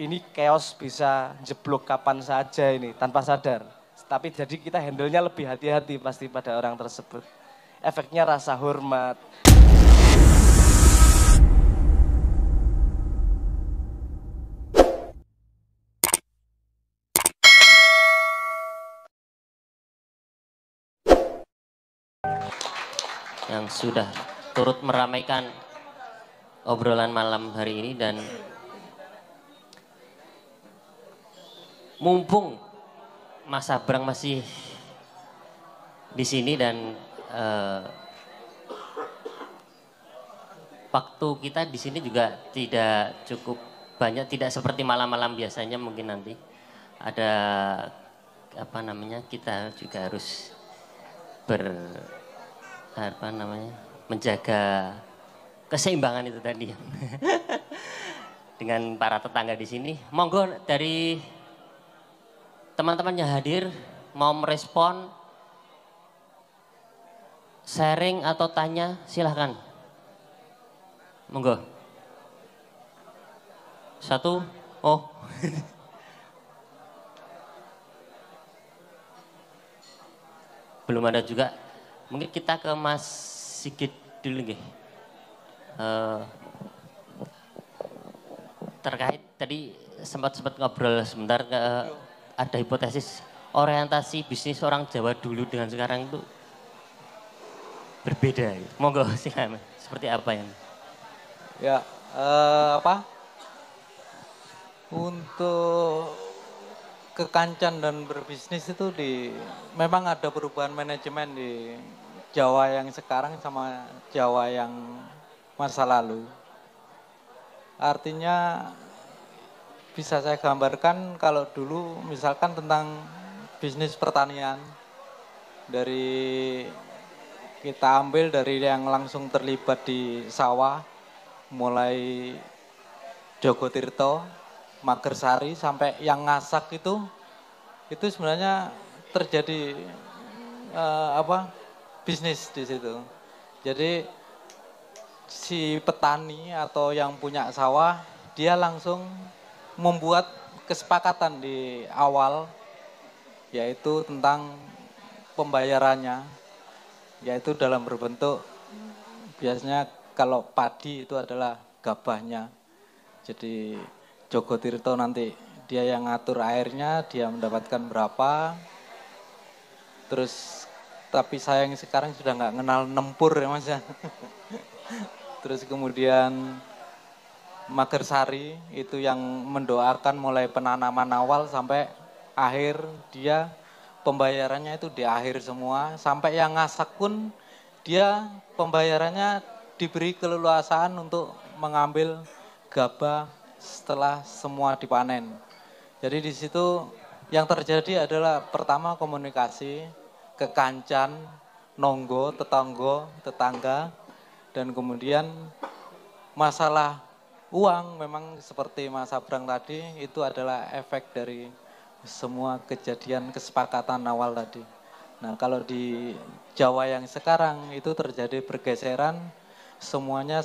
ini chaos bisa jeblok kapan saja ini tanpa sadar. Tapi jadi kita handle-nya lebih hati-hati pasti pada orang tersebut. Efeknya rasa hormat. Yang sudah turut meramaikan obrolan malam hari ini. Dan mumpung Mas Abrang masih di sini dan waktu kita di sini juga tidak cukup banyak, tidak seperti malam-malam biasanya. Mungkin nanti ada apa namanya, kita juga harus menjaga keseimbangan itu tadi dengan para tetangga di sini. Monggo dari teman-teman yang hadir mau merespon, sharing atau tanya, silahkan. Monggo. Satu, oh. Belum ada juga. Mungkin kita ke Mas Sigit dulu nih. Terkait tadi sempat ngobrol sebentar, ada hipotesis orientasi bisnis orang Jawa dulu dengan sekarang itu berbeda. Monggo silakan. Seperti apa yang? Ya, untuk kekancan dan berbisnis itu memang ada perubahan manajemen di Jawa yang sekarang sama Jawa yang masa lalu. Artinya bisa saya gambarkan kalau dulu misalkan tentang bisnis pertanian, dari kita ambil dari yang langsung terlibat di sawah, mulai Jogotirto, Magersari sampai yang Ngasak itu sebenarnya terjadi bisnis di situ. Jadi si petani atau yang punya sawah dia langsung membuat kesepakatan di awal, yaitu tentang pembayarannya, yaitu dalam berbentuk biasanya kalau padi itu adalah gabahnya. Jadi Jogotirto nanti dia yang ngatur airnya, dia mendapatkan berapa. Terus tapi sayang sekarang sudah nggak kenal nempur ya Mas ya. Terus kemudian Magersari itu yang mendoakan mulai penanaman awal sampai akhir, dia pembayarannya itu di akhir semua. Sampai yang Ngasak pun dia pembayarannya diberi keleluasaan untuk mengambil gabah setelah semua dipanen. Jadi di situ yang terjadi adalah pertama komunikasi, kekancan, nonggo, tetangga, dan kemudian masalah uang memang seperti Mas Abrang tadi itu adalah efek dari semua kejadian kesepakatan awal tadi. Nah kalau di Jawa yang sekarang itu terjadi pergeseran, semuanya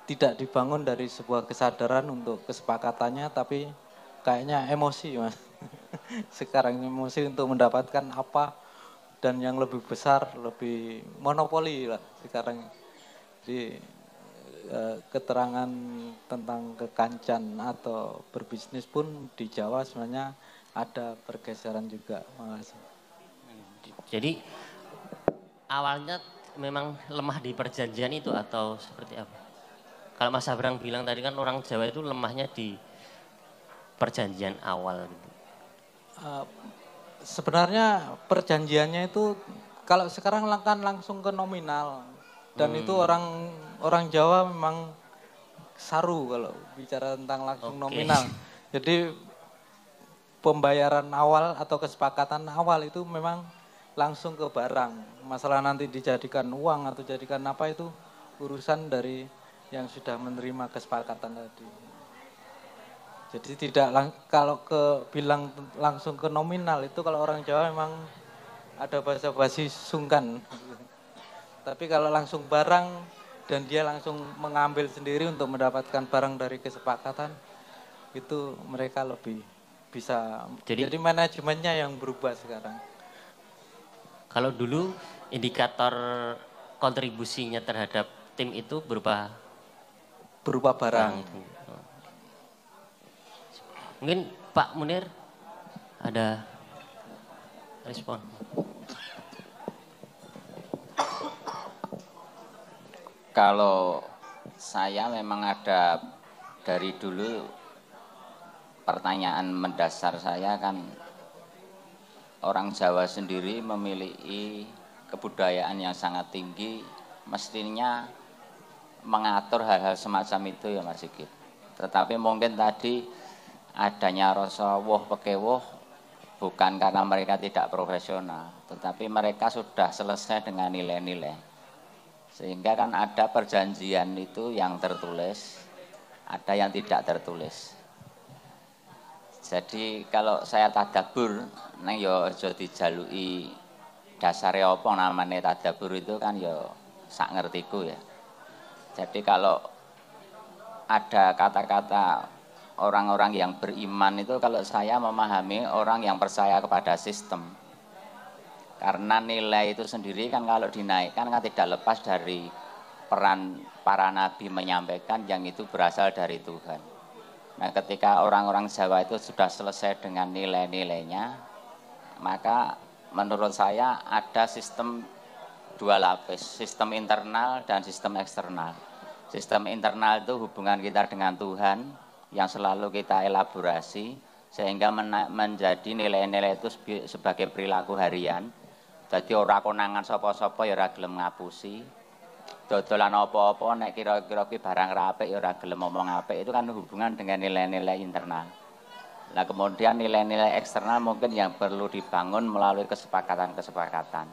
tidak dibangun dari sebuah kesadaran untuk kesepakatannya, tapi kayaknya emosi Mas. Sekarang emosi untuk mendapatkan apa dan yang lebih besar, lebih monopoli lah sekarang. Jadi keterangan tentang kekancan atau berbisnis pun di Jawa sebenarnya ada pergeseran juga. Makasih. Jadi awalnya memang lemah di perjanjian itu atau seperti apa? Kalau Mas Abrang bilang tadi kan orang Jawa itu lemahnya di perjanjian awal. Sebenarnya perjanjiannya itu kalau sekarang kan langsung ke nominal, dan itu orang Jawa memang saru kalau bicara tentang langsung nominal. Jadi pembayaran awal atau kesepakatan awal itu memang langsung ke barang. Masalah nanti dijadikan uang atau jadikan apa itu urusan dari yang sudah menerima kesepakatan tadi. Jadi tidak kalau bilang langsung ke nominal itu kalau orang Jawa memang ada basa-basi sungkan. Tapi kalau langsung barang dan dia langsung mengambil sendiri untuk mendapatkan barang dari kesepakatan, itu mereka lebih bisa. Jadi manajemennya yang berubah sekarang. kalau dulu indikator kontribusinya terhadap tim itu berupa Barang. Mungkin Pak Munir ada respon. Kalau saya memang ada dari dulu pertanyaan mendasar saya kan, orang Jawa sendiri memiliki kebudayaan yang sangat tinggi, mestinya mengatur hal-hal semacam itu ya Mas Sigit. Tetapi mungkin tadi adanya rasa woh pekewoh bukan karena mereka tidak profesional, tetapi mereka sudah selesai dengan nilai-nilai. Sehingga kan ada perjanjian itu yang tertulis, ada yang tidak tertulis. Jadi kalau saya tadabbur, neng yo aja dijaluki dasare apa namanya tadabbur itu kan yo sak ngertiku ya. Jadi kalau ada kata-kata orang-orang yang beriman itu, kalau saya memahami orang yang percaya kepada sistem. Karena nilai itu sendiri kan kalau dinaikkan kan tidak lepas dari peran para nabi menyampaikan yang itu berasal dari Tuhan. Nah ketika orang-orang Jawa itu sudah selesai dengan nilai-nilainya, maka menurut saya ada sistem dua lapis, sistem internal dan sistem eksternal. Sistem internal itu hubungan kita dengan Tuhan yang selalu kita elaborasi sehingga menjadi nilai-nilai itu sebagai perilaku harian. Jadi ora konangan sapa-sapa ya ora gelem ngapusi. Dodolan apa-apa nek kira-kira ki barang ra apik ya ora gelem ngomong apik. Itu kan hubungan dengan nilai-nilai internal. Nah, kemudian nilai-nilai eksternal mungkin yang perlu dibangun melalui kesepakatan-kesepakatan.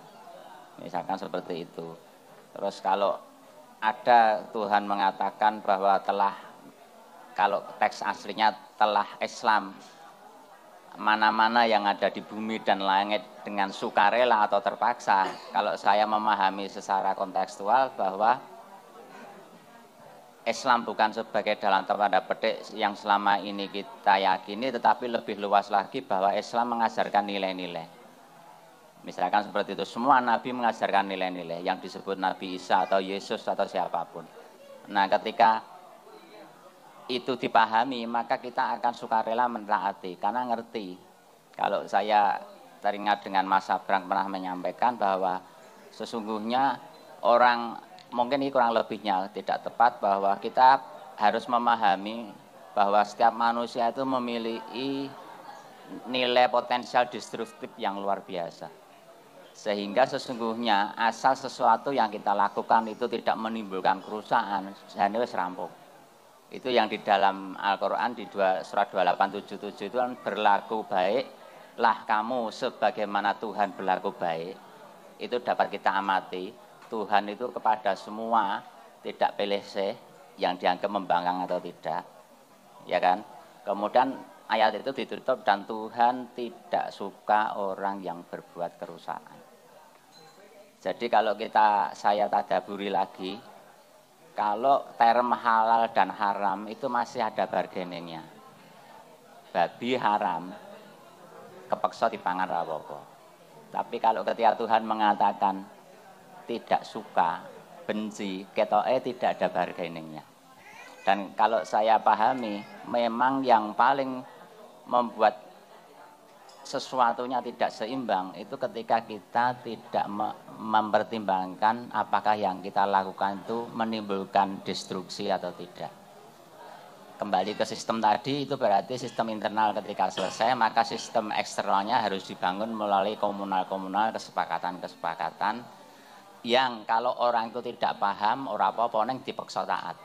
Misalkan seperti itu. Terus kalau ada Tuhan mengatakan bahwa kalau teks aslinya telah Islam mana-mana yang ada di bumi dan langit dengan sukarela atau terpaksa. Kalau saya memahami secara kontekstual bahwa Islam bukan sebagai dalam tanda petik yang selama ini kita yakini, tetapi lebih luas lagi bahwa Islam mengajarkan nilai-nilai. Misalkan seperti itu, semua nabi mengajarkan nilai-nilai yang disebut Nabi Isa atau Yesus atau siapapun. Nah ketika itu dipahami, maka kita akan sukarela mentaati karena ngerti. Kalau saya teringat dengan Mas Abrang pernah menyampaikan bahwa sesungguhnya orang, mungkin ini kurang lebihnya tidak tepat, bahwa kita harus memahami bahwa setiap manusia itu memiliki nilai potensial destruktif yang luar biasa. Sehingga sesungguhnya asal sesuatu yang kita lakukan itu tidak menimbulkan kerusakan, jane wis rampung. Itu yang di dalam Al-Quran di surat 2877 itu kan berlaku baiklah kamu sebagaimana Tuhan berlaku baik. Itu dapat kita amati, Tuhan itu kepada semua tidak pilih yang dianggap membangkang atau tidak, ya kan. Kemudian ayat itu ditutup, dan Tuhan tidak suka orang yang berbuat kerusakan. Jadi kalau saya tadaburi lagi, kalau term halal dan haram itu masih ada bargainingnya. Babi haram, kepeksa dipangan ra apa-apa. Tapi kalau ketika Tuhan mengatakan tidak suka, benci, ketoke tidak ada bargainingnya. Dan kalau saya pahami, memang yang paling membuat sesuatunya tidak seimbang itu ketika kita tidak mempertimbangkan apakah yang kita lakukan itu menimbulkan destruksi atau tidak. Kembali ke sistem tadi, itu berarti sistem internal ketika selesai, maka sistem eksternalnya harus dibangun melalui komunal-komunal, kesepakatan-kesepakatan yang kalau orang itu tidak paham, ora apa-apa neng dipaksa taat.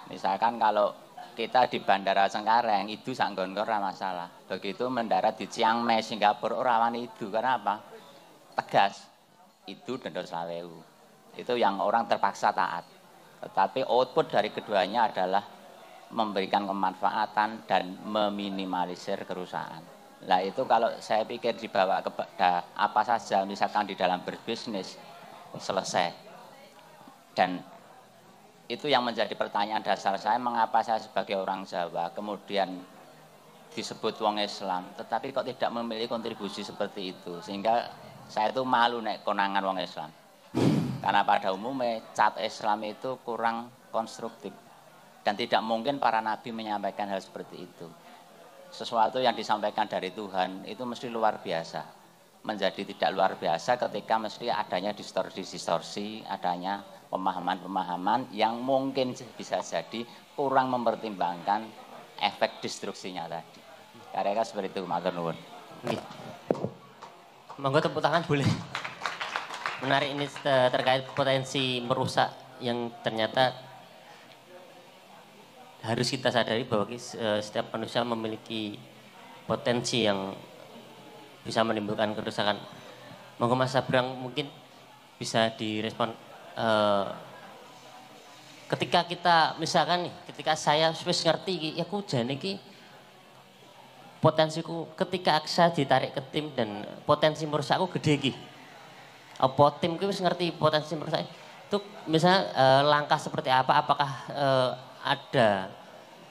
Misalkan kalau kita di Bandara Cengkareng itu sanggon ora masalah. Begitu mendarat di Chiang Mai Singapura ora wani itu. Karena apa? Tegas. Itu denda 20.000. Itu yang orang terpaksa taat. Tetapi output dari keduanya adalah memberikan kemanfaatan dan meminimalisir kerusakan. Nah itu kalau saya pikir dibawa kepada apa saja, misalkan di dalam berbisnis selesai. Dan itu yang menjadi pertanyaan dasar saya, mengapa saya sebagai orang Jawa kemudian disebut wong Islam, tetapi kok tidak memiliki kontribusi seperti itu. Sehingga saya itu malu nek konangan wong Islam. Karena pada umumnya cat Islam itu kurang konstruktif. Dan tidak mungkin para nabi menyampaikan hal seperti itu. Sesuatu yang disampaikan dari Tuhan itu mesti luar biasa. Menjadi tidak luar biasa ketika mesti adanya distorsi, adanya pemahaman-pemahaman yang mungkin bisa jadi kurang mempertimbangkan efek destruksinya tadi. Karena seperti itu, matur nuwun. Monggo tepuk tangan boleh. Menarik ini terkait potensi merusak yang ternyata harus kita sadari bahwa setiap manusia memiliki potensi yang bisa menimbulkan kerusakan. Monggo Mas Sabrang mungkin bisa direspon. Ketika kita misalkan nih, ketika saya wis ngerti ya aku jane iki potensiku ketika saya ditarik ke tim dan potensi merusakku gede iki. Apa timku wis ngerti potensi merusak itu misalnya langkah seperti apa? Apakah ada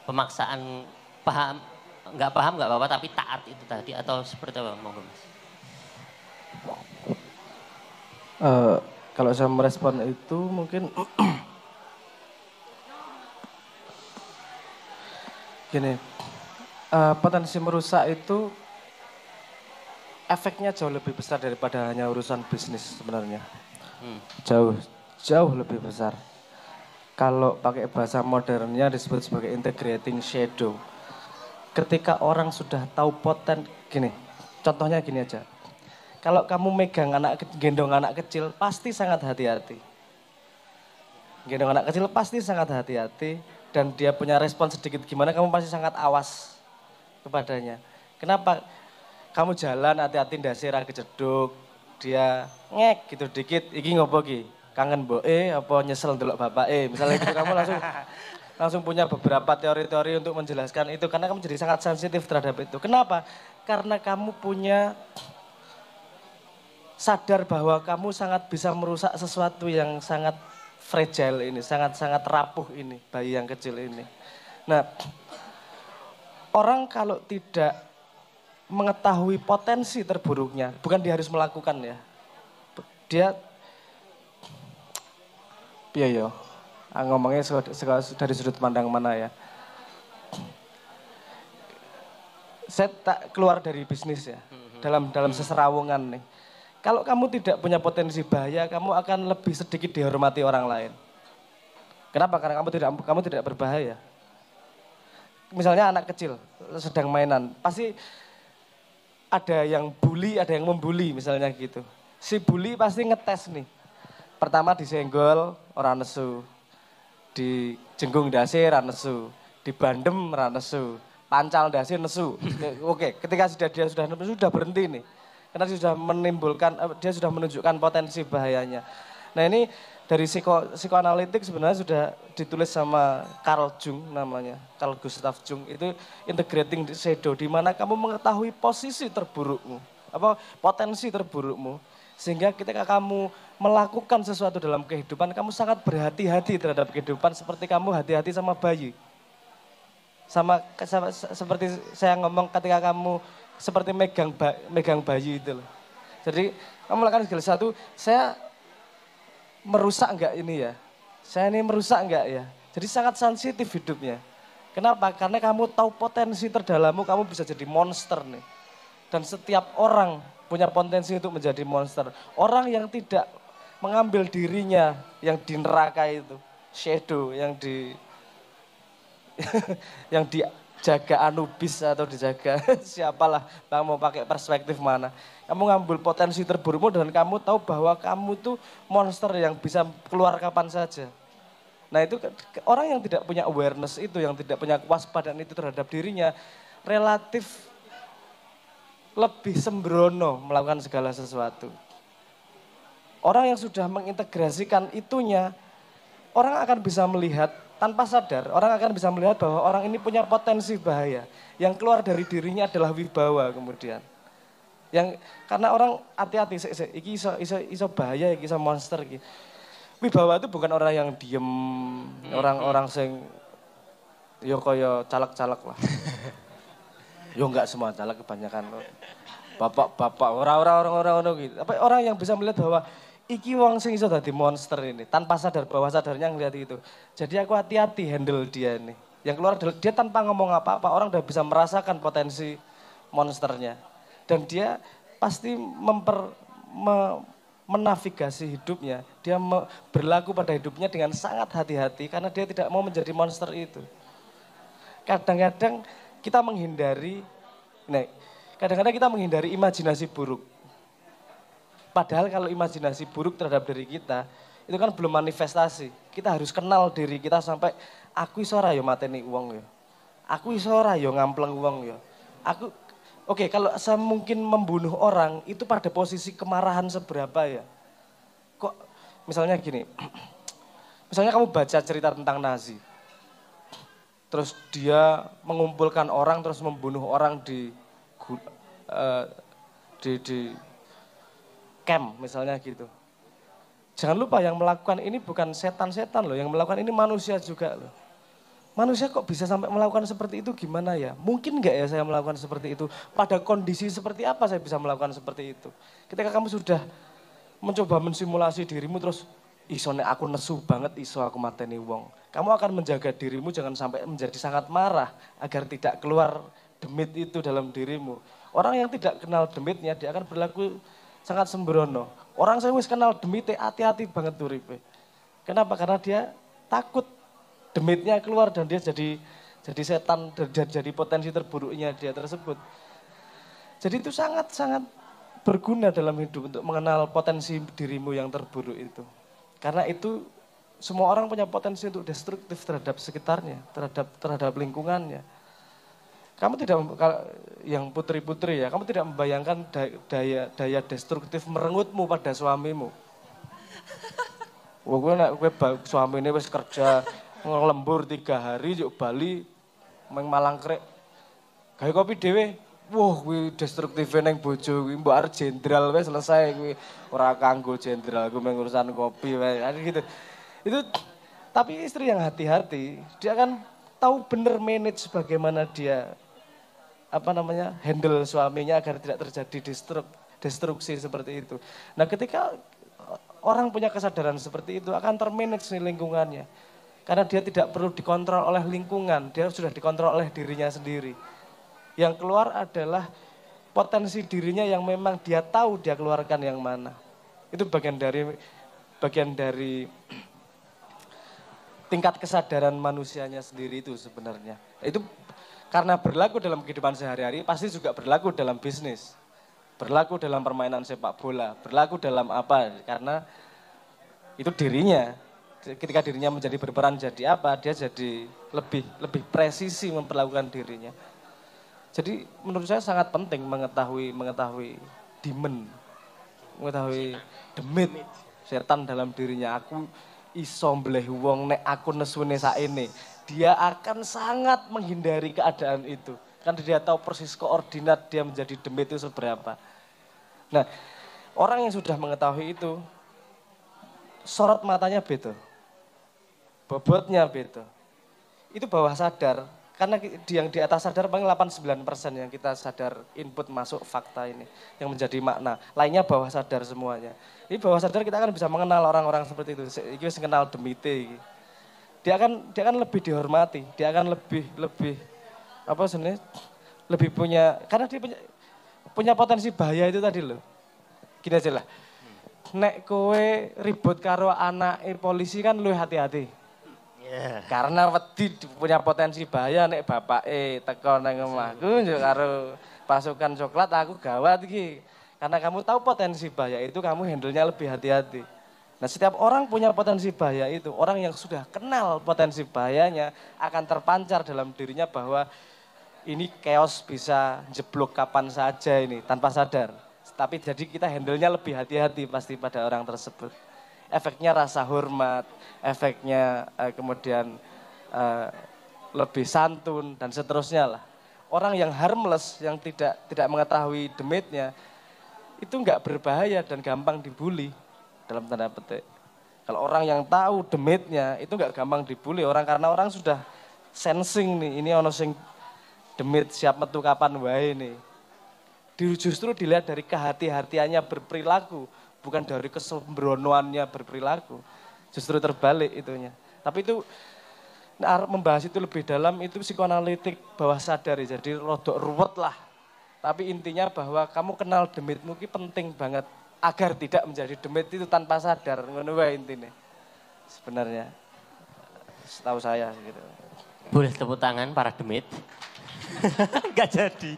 pemaksaan paham nggak apa-apa tapi taat itu tadi atau seperti apa monggo Mas? Kalau saya merespon itu mungkin gini, potensi merusak itu efeknya jauh lebih besar daripada hanya urusan bisnis sebenarnya. Jauh lebih besar. Kalau pakai bahasa modernnya disebut sebagai integrating shadow. Ketika orang sudah tahu gini, contohnya gini aja. Kalau kamu gendong anak kecil, pasti sangat hati-hati. Gendong anak kecil pasti sangat hati-hati. Dan dia punya respon sedikit gimana, kamu pasti sangat awas kepadanya. Kenapa? Kamu jalan hati-hati ndase ra kejeduk, dia ngek gitu dikit, iki ngopo ki? Kangen mboke apa nyesel ndelok bapake? Misalnya gitu kamu langsung punya beberapa teori-teori untuk menjelaskan itu karena kamu jadi sangat sensitif terhadap itu. Kenapa? Karena kamu punya sadar bahwa kamu sangat bisa merusak sesuatu yang sangat fragile ini, sangat-sangat rapuh ini, bayi yang kecil ini. Nah, orang kalau tidak mengetahui potensi terburuknya, bukan dia harus melakukan ya. Dia, yo, ngomongnya dari sudut pandang mana ya. Saya tak keluar dari bisnis ya, dalam seserawungan nih. Kalau kamu tidak punya potensi bahaya, kamu akan lebih sedikit dihormati orang lain. Kenapa? Karena kamu tidak berbahaya. Misalnya anak kecil sedang mainan, pasti ada yang bully, ada yang membuli misalnya gitu. Si bully pasti ngetes nih. Pertama disenggol, orang nesu. Dijenggung dasi, orang nesu. Dibandem, orang nesu. Pancal dasi, nesu. Oke, ketika dia sudah nesu, sudah berhenti nih. Karena dia sudah menunjukkan potensi bahayanya. Nah ini dari psikoanalitik sebenarnya sudah ditulis sama Carl Jung namanya, Carl Gustav Jung. Itu integrating shadow, di mana kamu mengetahui posisi terburukmu, potensi terburukmu. Sehingga ketika kamu melakukan sesuatu dalam kehidupan, kamu sangat berhati-hati terhadap kehidupan seperti kamu hati-hati sama bayi. Sama seperti saya ngomong ketika kamu seperti megang bayi itu loh. Jadi kamu melakukan segala sesuatu, saya merusak enggak ini ya? Saya ini merusak enggak ya? Jadi sangat sensitif hidupnya. Kenapa? Karena kamu tahu potensi terdalammu, kamu bisa jadi monster nih. Dan setiap orang punya potensi untuk menjadi monster. Orang yang tidak mengambil dirinya yang di neraka itu, shadow, yang dijaga Anubis atau dijaga siapalah, kamu mau pakai perspektif mana. Kamu ngambil potensi terburukmu dan kamu tahu bahwa kamu tuh monster yang bisa keluar kapan saja. Nah itu orang yang tidak punya awareness itu, yang tidak punya kewaspadaan itu terhadap dirinya, relatif lebih sembrono melakukan segala sesuatu. Orang yang sudah mengintegrasikan itunya, orang akan bisa melihat tanpa sadar, orang akan bisa melihat bahwa orang ini punya potensi bahaya. Yang keluar dari dirinya adalah wibawa kemudian. Karena orang hati-hati, iki iso bahaya, iki iso monster. Iki. Wibawa itu bukan orang yang diem, orang-orang sing yo kaya caleg-caleg lah. Yo enggak semua salah kebanyakan. Bapak-bapak, orang-orang gitu. Apa orang yang bisa melihat bahwa iki wong sing iso dadi monster ini tanpa sadar bahwa sadarnya ngeliat itu. Jadi aku hati-hati handle dia ini. Yang keluar dia tanpa ngomong apa-apa, orang udah bisa merasakan potensi monsternya. Dan dia pasti menavigasi hidupnya. Dia berlaku pada hidupnya dengan sangat hati-hati karena dia tidak mau menjadi monster itu. Kadang-kadang kita menghindari, kadang-kadang kita menghindari imajinasi buruk. Padahal kalau imajinasi buruk terhadap diri kita, itu kan belum manifestasi. Kita harus kenal diri kita sampai, aku iso ora yo mateni uang yo. Aku iso ora yo ngampleng uang yo. Oke, kalau saya mungkin membunuh orang, itu pada posisi kemarahan seberapa ya? Kok misalnya gini, misalnya kamu baca cerita tentang Nazi. Terus dia mengumpulkan orang, terus membunuh orang di camp misalnya gitu. Jangan lupa yang melakukan ini bukan setan-setan loh, yang melakukan ini manusia juga loh. Manusia kok bisa sampai melakukan seperti itu gimana ya? Mungkin nggak ya saya melakukan seperti itu? Pada kondisi seperti apa saya bisa melakukan seperti itu? Ketika kamu sudah mencoba mensimulasi dirimu terus, iso nek aku nesu banget, iso aku mateni wong. Kamu akan menjaga dirimu jangan sampai menjadi sangat marah agar tidak keluar demit itu dalam dirimu. Orang yang tidak kenal demitnya dia akan berlaku sangat sembrono. Orang saya wis kenal demite hati-hati banget uripe. Kenapa? Karena dia takut demitnya keluar dan dia jadi setan, jadi potensi terburuknya dia tersebut. Jadi itu sangat-sangat berguna dalam hidup untuk mengenal potensi dirimu yang terburuk itu. Karena itu semua orang punya potensi untuk destruktif terhadap sekitarnya, terhadap lingkungannya. Kamu tidak, yang putri-putri ya, kamu tidak membayangkan daya destruktif merengutmu pada suamimu. Wah, gue suami ini wis kerja ngelembur 3 hari, yuk Bali, malang krek. Gawe kopi dewe, wah gue destruktifnya neng bojo, gue mbak jenderal wes selesai, gue ora kanggo jenderal, gue mengurusan kopi, gitu. Itu, tapi istri yang hati-hati, dia akan tahu bener manage bagaimana dia handle suaminya agar tidak terjadi destruksi seperti itu. Nah ketika orang punya kesadaran seperti itu akan termanage nih lingkungannya. Karena dia tidak perlu dikontrol oleh lingkungan, dia sudah dikontrol oleh dirinya sendiri. Yang keluar adalah potensi dirinya yang memang dia tahu dia keluarkan yang mana. Itu bagian dari tingkat kesadaran manusianya sendiri itu sebenarnya. Itu karena berlaku dalam kehidupan sehari-hari, pasti juga berlaku dalam bisnis. Berlaku dalam permainan sepak bola, berlaku dalam apa, karena itu dirinya. Ketika dirinya menjadi berperan jadi apa, dia jadi lebih presisi memperlakukan dirinya. Jadi menurut saya sangat penting mengetahui demon, mengetahui demit, setan dalam dirinya. Aku iso mbleh wong nek aku nesune saene. Dia akan sangat menghindari keadaan itu. Karena dia tahu persis koordinat dia menjadi demit itu seberapa. Nah, orang yang sudah mengetahui itu, sorot matanya beda. Bobotnya beda. Itu bawah sadar. Karena yang di atas sadar paling 89% yang kita sadar input masuk fakta ini. Yang menjadi makna. Lainnya bawah sadar semuanya. Ini bawah sadar kita akan bisa mengenal orang-orang seperti itu. Ini kenal demite. Dia akan lebih dihormati, dia akan lebih punya, karena dia punya potensi bahaya itu tadi loh. Gini aja lah, nek kowe ribut karo anak polisi kan lu hati-hati. Yeah. Karena wedi punya potensi bahaya nek bapak teko nang omahku njuk karo pasukan coklat aku gawat iki. Karena kamu tahu potensi bahaya itu kamu handle-nya lebih hati-hati. Nah setiap orang punya potensi bahaya itu, orang yang sudah kenal potensi bahayanya akan terpancar dalam dirinya bahwa ini chaos bisa jeblok kapan saja ini tanpa sadar. Tapi jadi kita handle-nya lebih hati-hati pasti pada orang tersebut. Efeknya rasa hormat, efeknya kemudian lebih santun dan seterusnya lah. Orang yang harmless, yang tidak mengetahui demitnya, itu enggak berbahaya dan gampang dibully. Dalam tanda petik. Kalau orang yang tahu demitnya itu nggak gampang dibully orang karena orang sudah sensing nih ini ono sing demit siap metu kapan wae nih. Justru dilihat dari kehati-hatiannya berperilaku, bukan dari kesembronoannya berperilaku. Justru terbalik itunya. Tapi itu membahas itu lebih dalam itu psikoanalitik bawah sadar ya. Jadi rodok ruwet lah. Tapi intinya bahwa kamu kenal demitmu itu penting banget agar tidak menjadi demit itu tanpa sadar. Ngono wae intine. Sebenarnya setahu saya gitu. Boleh tepuk tangan para demit. Enggak jadi.